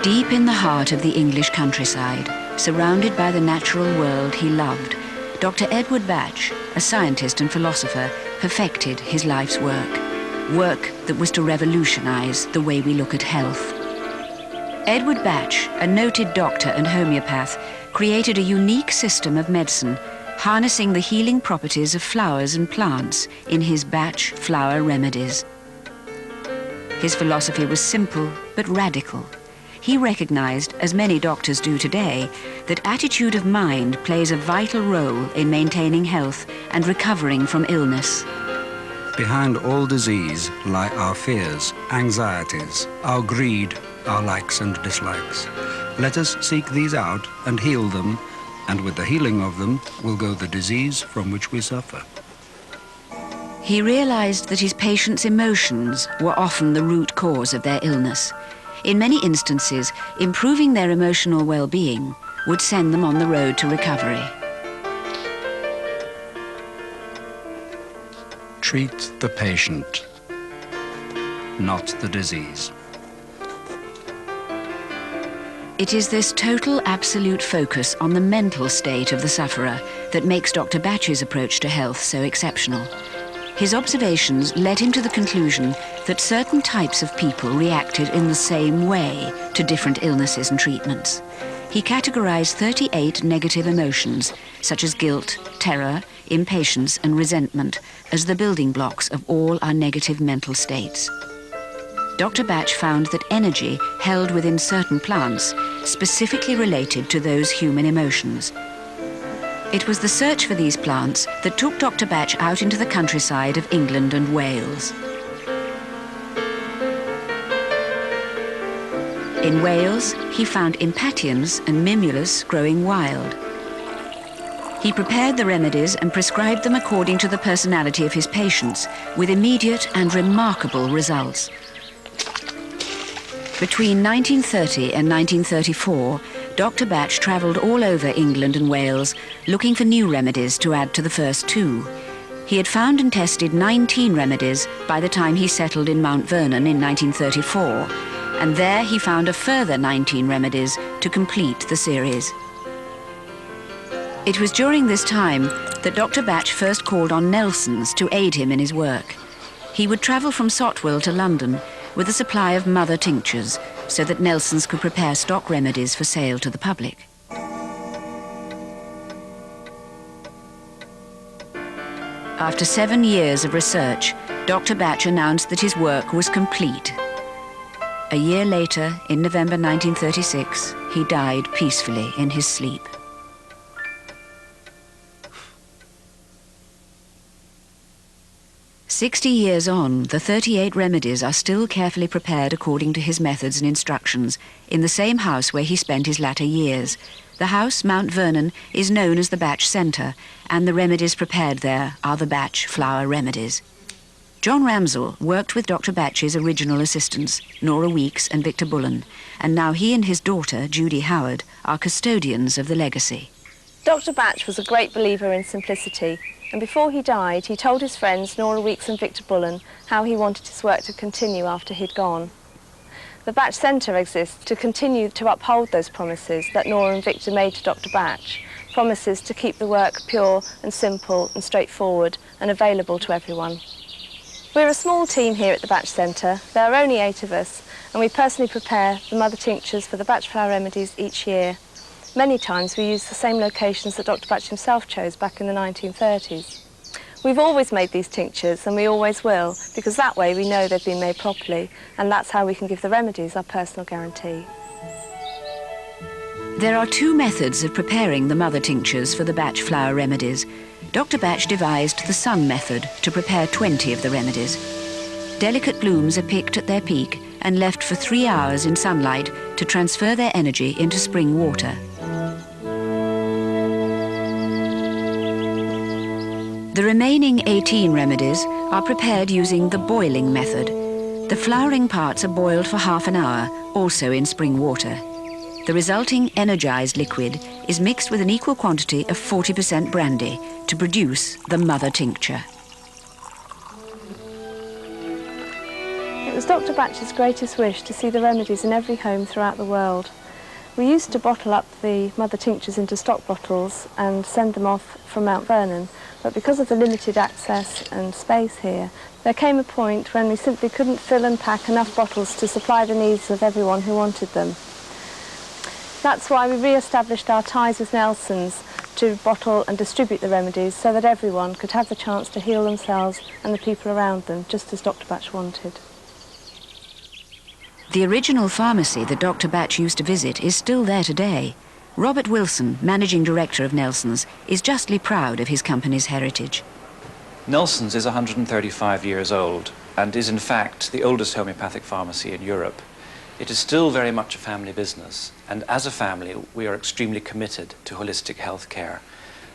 Deep in the heart of the English countryside, surrounded by the natural world he loved, Dr. Edward Bach, a scientist and philosopher, perfected his life's work that was to revolutionize the way we look at health. Edward Bach, a noted doctor and homeopath, created a unique system of medicine, harnessing the healing properties of flowers and plants in his Bach flower remedies. His philosophy was simple but radical. He recognized, as many doctors do today, that attitude of mind plays a vital role in maintaining health and recovering from illness. Behind all disease lie our fears, anxieties, our greed, our likes and dislikes. Let us seek these out and heal them, and with the healing of them will go the disease from which we suffer. He realized that his patients' emotions were often the root cause of their illness. In many instances, improving their emotional well-being would send them on the road to recovery. Treat the patient, not the disease. It is this total, absolute focus on the mental state of the sufferer that makes Dr. Bach's approach to health so exceptional. His observations led him to the conclusion that certain types of people reacted in the same way to different illnesses and treatments. He categorized 38 negative emotions, such as guilt, terror, impatience, and resentment, as the building blocks of all our negative mental states. Dr. Bach found that energy held within certain plants specifically related to those human emotions. It was the search for these plants that took Dr. Bach out into the countryside of England and Wales. In Wales, he found impatiens and mimulus growing wild. He prepared the remedies and prescribed them according to the personality of his patients, with immediate and remarkable results. Between 1930 and 1934, Dr. Bach travelled all over England and Wales looking for new remedies to add to the first two. He had found and tested 19 remedies by the time he settled in Mount Vernon in 1934, and there he found a further 19 remedies to complete the series. It was during this time that Dr. Bach first called on Nelsons to aid him in his work. He would travel from Sotwell to London with a supply of mother tinctures so that Nelsons could prepare stock remedies for sale to the public. After 7 years of research, Dr. Bach announced that his work was complete. A year later, in November 1936, he died peacefully in his sleep. "60 years on, the 38 remedies are still carefully prepared according to his methods and instructions in the same house where he spent his latter years. The house, Mount Vernon, is known as the Bach Centre, and the remedies prepared there are the Bach flower remedies." John Ramsell worked with Dr. Bach's original assistants, Nora Weeks and Victor Bullen, and now he and his daughter, Judy Howard, are custodians of the legacy. Dr. Bach was a great believer in simplicity, and before he died, he told his friends Nora Weeks and Victor Bullen how he wanted his work to continue after he'd gone. The Bach Centre exists to continue to uphold those promises that Nora and Victor made to Dr. Bach, promises to keep the work pure and simple and straightforward and available to everyone. We're a small team here at the Bach Centre. There are only 8 of us, and we personally prepare the mother tinctures for the Bach flower remedies each year. Many times we use the same locations that Dr. Bach himself chose back in the 1930s. We've always made these tinctures, and we always will, because that way we know they've been made properly, and that's how we can give the remedies our personal guarantee. There are 2 methods of preparing the mother tinctures for the Bach flower remedies. Dr. Bach devised the sun method to prepare 20 of the remedies. Delicate blooms are picked at their peak and left for 3 hours in sunlight to transfer their energy into spring water. The remaining 18 remedies are prepared using the boiling method. The flowering parts are boiled for half an hour, also in spring water. The resulting energized liquid is mixed with an equal quantity of 40% brandy to produce the mother tincture. was Dr. Bach's greatest wish to see the remedies in every home throughout the world. We used to bottle up the mother tinctures into stock bottles and send them off from Mount Vernon, but because of the limited access and space here, there came a point when we simply couldn't fill and pack enough bottles to supply the needs of everyone who wanted them. That's why we re-established our ties with Nelson's to bottle and distribute the remedies so that everyone could have the chance to heal themselves and the people around them, just as Dr. Bach wanted. The original pharmacy that Dr. Bach used to visit is still there today. Robert Wilson, managing director of Nelson's, is justly proud of his company's heritage. Nelson's is 135 years old and is in fact the oldest homeopathic pharmacy in Europe. It is still very much a family business, and as a family we are extremely committed to holistic health care,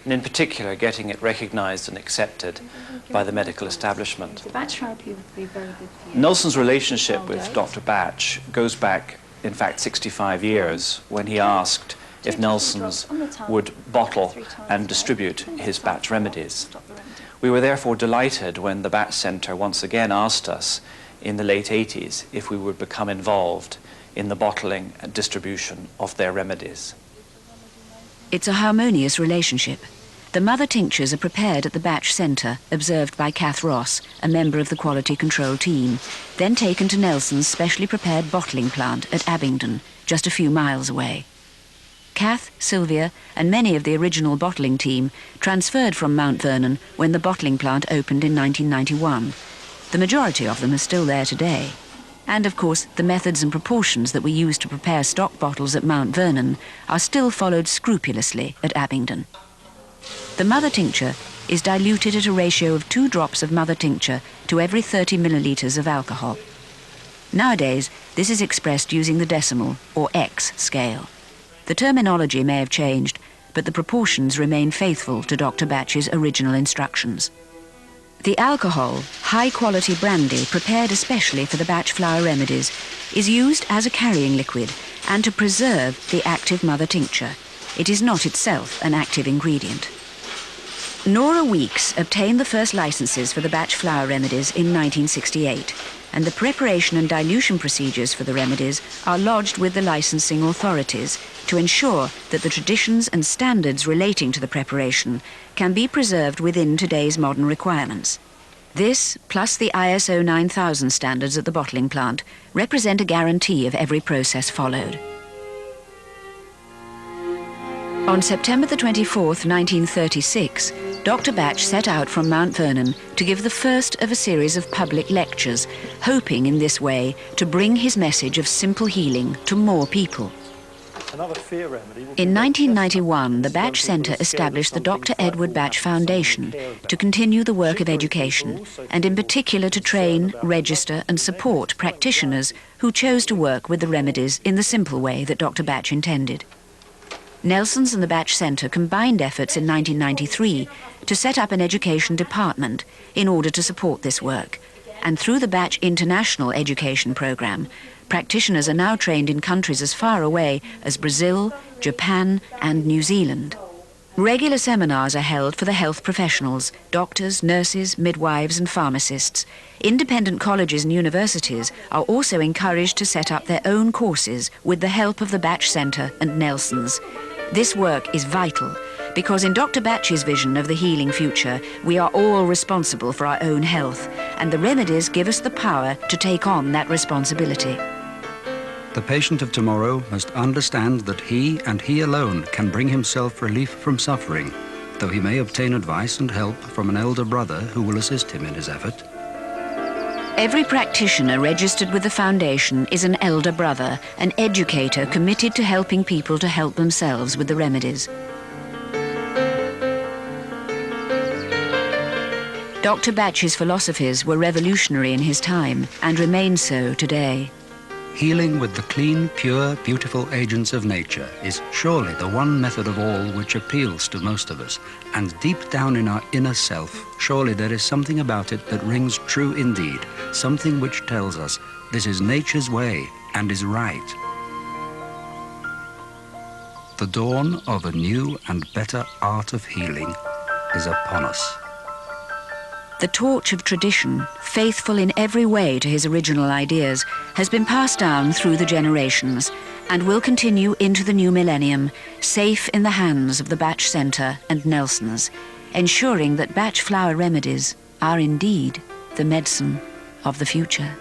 and in particular getting it recognized and accepted by the medical establishment. Nelson's relationship with Dr. Bach goes back, in fact, 65 years, when he asked if Nelson's would bottle and distribute his Bach remedies. We were therefore delighted when the Bach Centre once again asked us in the late 80s if we would become involved in the bottling and distribution of their remedies. It's a harmonious relationship. The mother tinctures are prepared at the Bach Centre, observed by Kath Ross, a member of the quality control team, then taken to Nelson's specially prepared bottling plant at Abingdon, just a few miles away. Kath, Sylvia, and many of the original bottling team transferred from Mount Vernon when the bottling plant opened in 1991. The majority of them are still there today. And of course, the methods and proportions that we use to prepare stock bottles at Mount Vernon are still followed scrupulously at Abingdon. The mother tincture is diluted at a ratio of 2 drops of mother tincture to every 30 millilitres of alcohol. Nowadays, this is expressed using the decimal, or X, scale. The terminology may have changed, but the proportions remain faithful to Dr. Bach's original instructions. The alcohol, high-quality brandy prepared especially for the Bach flower remedies, is used as a carrying liquid and to preserve the active mother tincture. It is not itself an active ingredient. Nora Weeks obtained the first licenses for the Bach flower remedies in 1968, and the preparation and dilution procedures for the remedies are lodged with the licensing authorities to ensure that the traditions and standards relating to the preparation can be preserved within today's modern requirements. This, plus the ISO 9000 standards at the bottling plant, represent a guarantee of every process followed. On September the 24th, 1936, Dr. Bach set out from Mount Vernon to give the first of a series of public lectures, hoping in this way to bring his message of simple healing to more people. In 1991, the Bach Centre established the Dr. Edward Bach Foundation to continue the work of education, and in particular to train, register and support practitioners who chose to work with the remedies in the simple way that Dr. Bach intended. Nelson's and the Bach Centre combined efforts in 1993 to set up an education department in order to support this work, and through the Bach International Education Programme, practitioners are now trained in countries as far away as Brazil, Japan and New Zealand. Regular seminars are held for the health professionals, doctors, nurses, midwives and pharmacists. Independent colleges and universities are also encouraged to set up their own courses with the help of the Bach Centre and Nelson's. This work is vital because in Dr. Bach's vision of the healing future, we are all responsible for our own health, and the remedies give us the power to take on that responsibility. The patient of tomorrow must understand that he and he alone can bring himself relief from suffering, though he may obtain advice and help from an elder brother who will assist him in his effort. Every practitioner registered with the Foundation is an elder brother, an educator committed to helping people to help themselves with the remedies. Dr. Bach's philosophies were revolutionary in his time and remain so today. Healing with the clean, pure, beautiful agents of nature is surely the one method of all which appeals to most of us. And deep down in our inner self, surely there is something about it that rings true indeed, something which tells us this is nature's way and is right. The dawn of a new and better art of healing is upon us. The torch of tradition, faithful in every way to his original ideas, has been passed down through the generations and will continue into the new millennium, safe in the hands of the Bach Centre and Nelson's, ensuring that Bach flower remedies are indeed the medicine of the future.